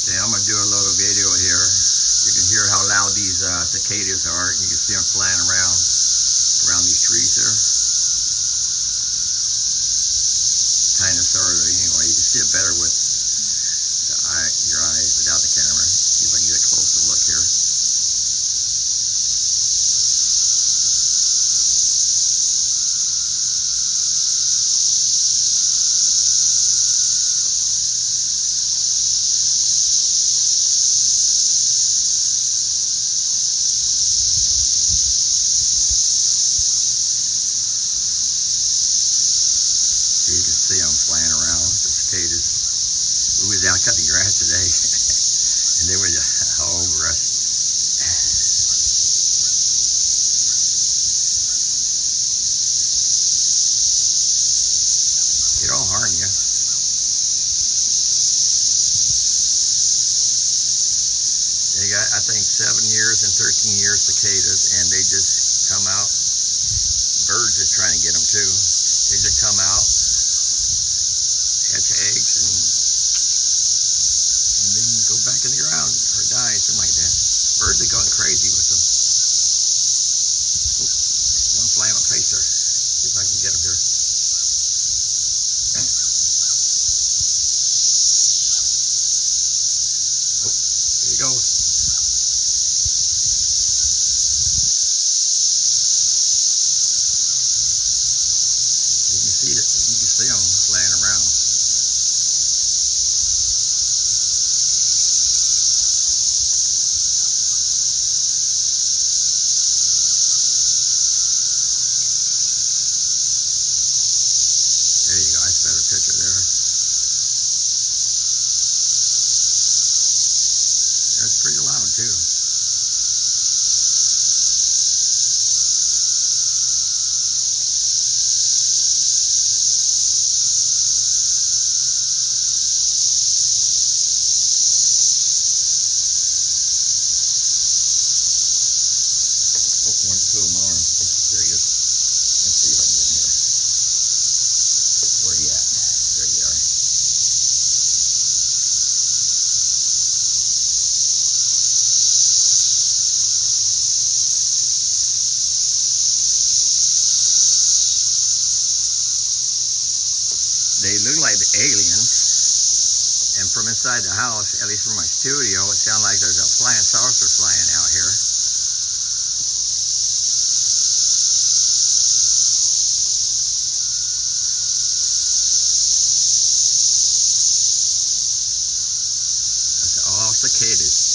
Okay, I'm gonna do a little video here. You can hear how loud these cicadas are. You can see them flying around these trees there. Kind of, sort of. Anyway, you can see it better with your eyes without the camera. See if I can get a closer look here. So you can see them flying around, the cicadas. We was out cutting grass today, and they were all over us. They don't harm you. They got, I think, 7 years and 13 years cicadas, and they just come out. Birds is trying to get them too. They just come out, hatch eggs, and then go back in the ground or die, something like that. Birds are going crazy with them. Oh, one fly on my face there. See if I can get him here. Oh, there he goes. You can see it. You can see them flying around. There you go, that's a better picture there. That's pretty loud too. Oh, one to my arm. There he is. Let's see if I can get him here. Where are you at? There you are. They look like the aliens, and from inside the house, at least from my studio, it sounds like there's a flying saucer flying out here. That's all cicadas.